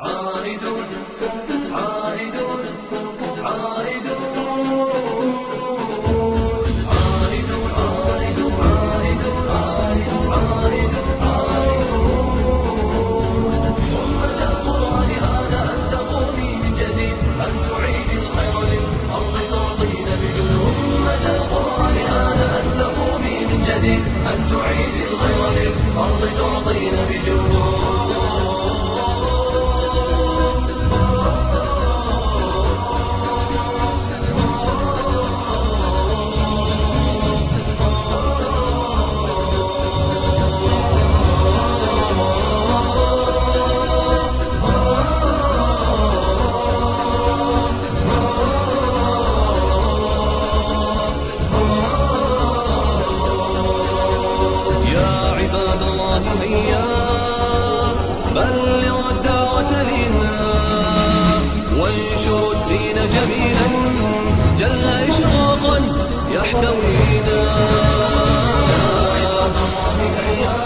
عائدون عائدون أن تعيد الخير للأرض تعطين بجود. بلغوا الدعوة لله وانشروا الدين جميلا جل إشراقا يحتوينا. يا عباد الله هيا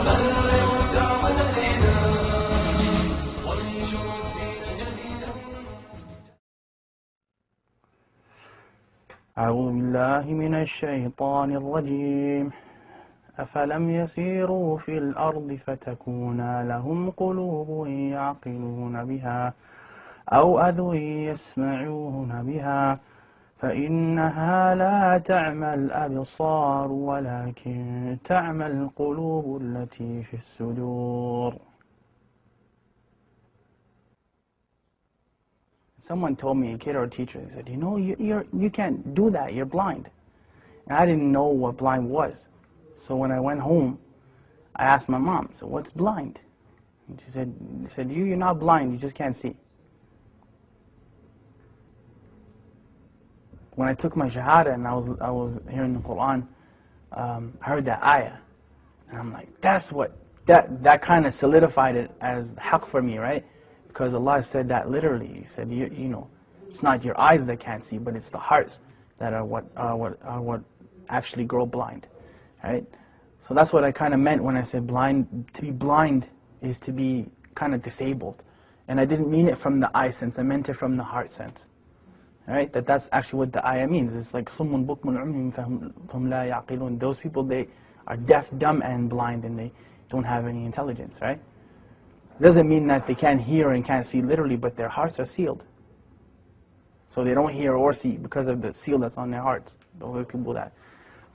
بلغوا الدعوة لله وانشروا الدين جميلا. أعوذ بالله من الشيطان الرجيم. أفلم يسيروا في الأرض فتكون لهم قلوب يعقلون بها أو أذن يسمعون بها فإنها لا تعمى الأبصار ولكن تعمى القلوب التي في الصدور. Someone told me, a kid or a teacher, they said, you know, you can't do that, you're blind. And I didn't know what blind was. So when I went home, I asked my mom, so what's blind? And she said, you're not blind, you just can't see. When I took my shahada and I was hearing the Quran, I heard that ayah. And I'm like, that kind of solidified it as haqq for me, right? Because Allah said that literally. He said, you know, it's not your eyes that can't see, but it's the hearts that are what actually grow blind. Right? So that's what I kind of meant when I said blind. To be blind is to be kind of disabled. And I didn't mean it from the eye sense, I meant it from the heart sense. Right? That's actually what the ayah means. It's like صُمٌّ بُكْمٌ عُمْيٌ فَهُمْ لَا يَعْقِلُونَ. Those people, they are deaf, dumb, and blind, and they don't have any intelligence, right? It doesn't mean that they can't hear and can't see literally, but their hearts are sealed. So they don't hear or see because of the seal that's on their hearts. Those are people that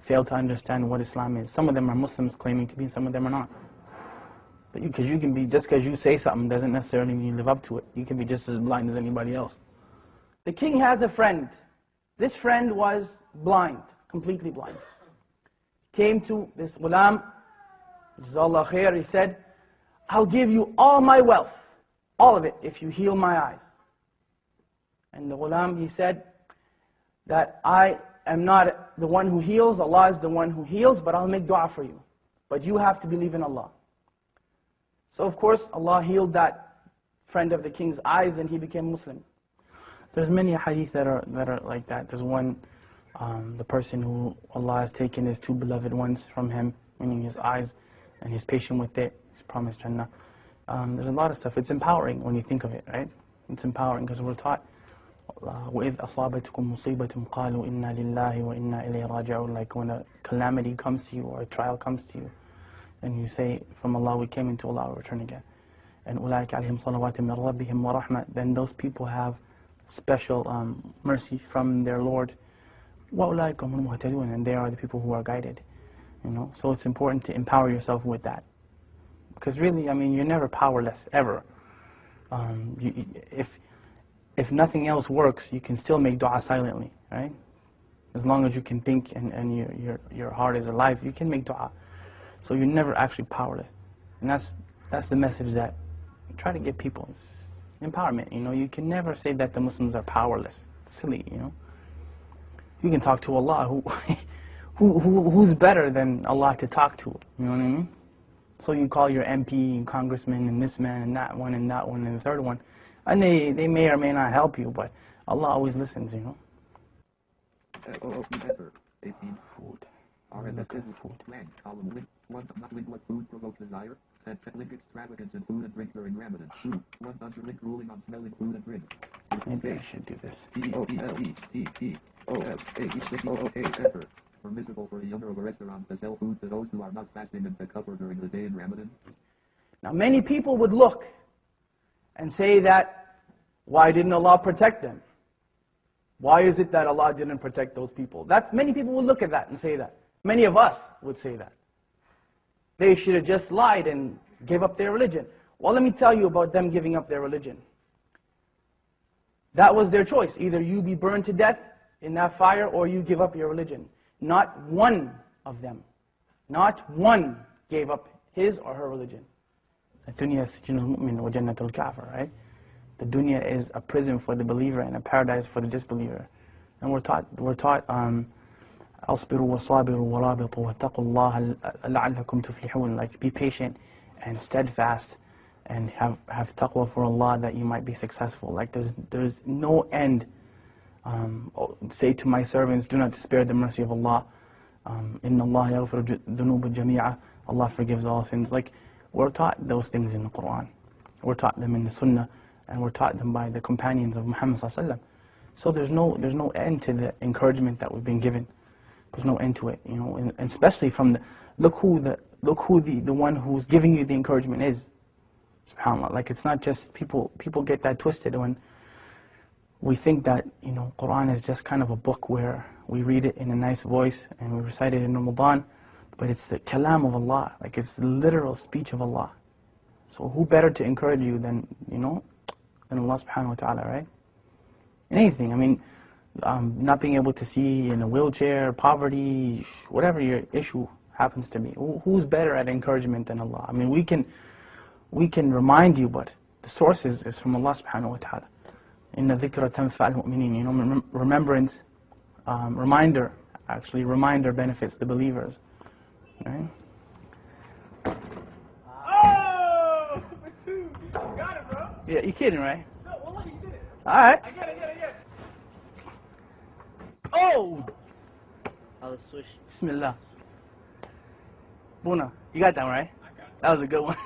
fail to understand what Islam is. Some of them are Muslims claiming to be, and some of them are not. But because you can be, just because you say something doesn't necessarily mean you live up to it. You can be just as blind as anybody else. The king has a friend. This friend was blind, completely blind. Came to this ghulam, Jazakallah khair, he said, I'll give you all my wealth, all of it, if you heal my eyes. And the ghulam, he said, that I am not the one who heals, Allah is the one who heals, but I'll make dua for you. But you have to believe in Allah. So of course, Allah healed that friend of the king's eyes and he became Muslim. There's many hadith that are like that. There's one, the person who Allah has taken his two beloved ones from him, meaning his eyes, and he's patient with it, he's promised Jannah. There's a lot of stuff. It's empowering when you think of it, right? It's empowering because we're taught, وَإِذْ أَصَابَتْكُمْ مُصِيبَةٌ قَالُوا إِنَّا لِلَّهِ وَإِنَّا إِلَيْهِ رَاجِعُونَ. Like when a calamity comes to you or a trial comes to you, and you say, from Allah we came, into Allah we return again. And أُولَٰئِكَ عَلَيْهِمْ صَلَوَاتٌ مِّن رَبِّهِمْ وَرَحْمَةٌ. Then those people have special mercy from their Lord. وَأُولَٰئِكَ هُمُ الْمُهْتَدُونَ. And they are the people who are guided. You know, so it's important to empower yourself with that. Because really, I mean, you're never powerless, ever. If nothing else works, you can still make dua silently, right? As long as you can think and your heart is alive, you can make dua. So you're never actually powerless. And that's the message that I try to give people. It's empowerment, you know. You can never say that the Muslims are powerless. It's silly, you know. You can talk to Allah, who's better than Allah to talk to, you know what I mean? So you call your MP and congressman and this man and that one and the third one. And they may or may not help you, but Allah always listens, you know. Food. RSS food. Column link. What food provoke desire? and link extravagance in food and drink during Ramadan. 100 link ruling on smelling food and drink. Maybe I should do this. Enter. Permissible for the owner of a restaurant to sell food to those who are not fasting and takabur during the day in Ramadan. Now many people would look and say that, why didn't Allah protect them? Why is it that Allah didn't protect those people? Many people would look at that and say that. Many of us would say that. They should have just lied and gave up their religion. Well, let me tell you about them giving up their religion. That was their choice. Either you be burned to death in that fire or you give up your religion. Not one of them, not one gave up his or her religion. الدنيا سجن المؤمن وجنة الكافر, right? The dunya is a prison for the believer and a paradise for the disbeliever. And we're taught أصبروا وصابروا ورابطوا واتقوا الله لعلكم تفلحون, like be patient and steadfast and have taqwa for Allah that you might be successful. Like there's no end. Say to my servants, do not despair the mercy of Allah. Inna Allah yaghfiru dhunuba jami'a. Allah forgives all sins. Like we're taught those things in the Quran. We're taught them in the Sunnah, and we're taught them by the companions of Muhammad sallallahu alaihi wasallam. So there's no end to the encouragement that we've been given. There's no end to it, you know, and especially from look who the one who's giving you the encouragement is. SubhanAllah. Like it's not just people get that twisted when we think that, you know, Quran is just kind of a book where we read it in a nice voice and we recite it in Ramadan, but it's the kalam of Allah, like it's the literal speech of Allah. So who better to encourage you than, you know, than Allah subhanahu wa ta'ala, right? In anything, I mean, not being able to see in a wheelchair, poverty, whatever your issue happens to be, who's better at encouragement than Allah? I mean, we can remind you, but the source is from Allah subhanahu wa ta'ala. Inna dhikra tanfa al-mu'minin. You know, remembrance, reminder benefits the believers. Right? Oh, for two. You got it, bro. Yeah, you kidding, right? No, wallah, you did it. All right. I get it. Oh! I'll switch. Bismillah. Buna, you got that one, right? I got it. That was a good one.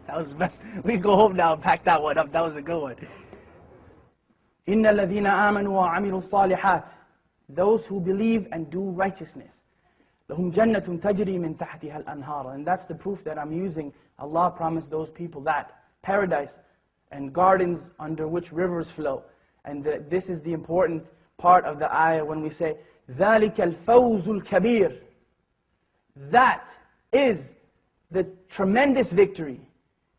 That was the best. We can go home now and pack that one up. That was a good one. إِنَّ الَّذِينَ آمَنُوا وَعَمِلُوا الصَّالِحَاتِ. Those who believe and do righteousness. لَهُمْ جَنَّةٌ تَجْرِي مِنْ تَحْتِهَا الْأَنْهَارُ. And that's the proof that I'm using. Allah promised those people that. Paradise and gardens under which rivers flow. And this is the important part of the ayah when we say, ذَلِكَ الْفَوْزُ الْكَبِيرُ. That is the tremendous victory.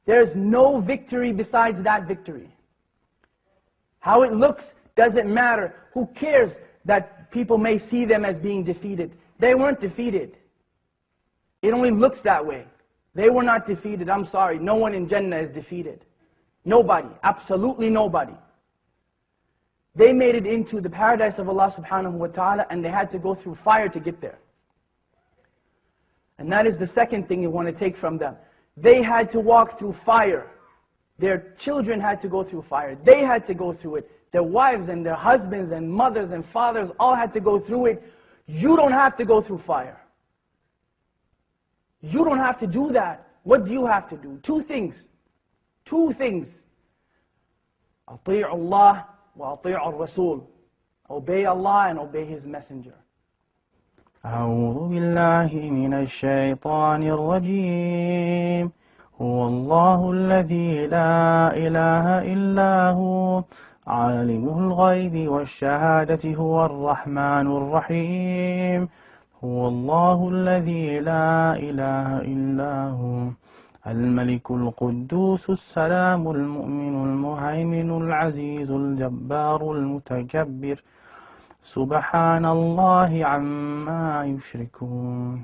There's no victory besides that victory. How it looks doesn't matter. Who cares that people may see them as being defeated? They weren't defeated. It only looks that way. They were not defeated. I'm sorry. No one in Jannah is defeated. Nobody. Absolutely nobody. They made it into the paradise of Allah subhanahu wa ta'ala, and they had to go through fire to get there. And that is the second thing you want to take from them. They had to walk through fire. Their children had to go through fire. They had to go through it. Their wives and their husbands and mothers and fathers all had to go through it. You don't have to go through fire. You don't have to do that. What do you have to do? Two things. Two things. أطيعوا الله وأطيعوا الرسول. Obey Allah and obey His Messenger. أعوذ بالله من الشيطان الرجيم. هو الله الذي لا إله إلا هو عالم الغيب والشهادة هو الرحمن الرحيم. هو الله الذي لا إله إلا هو الملك القدوس السلام المؤمن المهيمن العزيز الجبار المتكبر سبحان الله عما يشركون.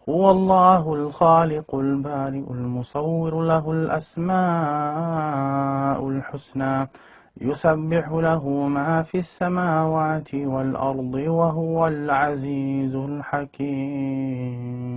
هو الله الخالق البارئ المصور له الأسماء الحسنى يسبح له ما في السماوات والأرض وهو العزيز الحكيم.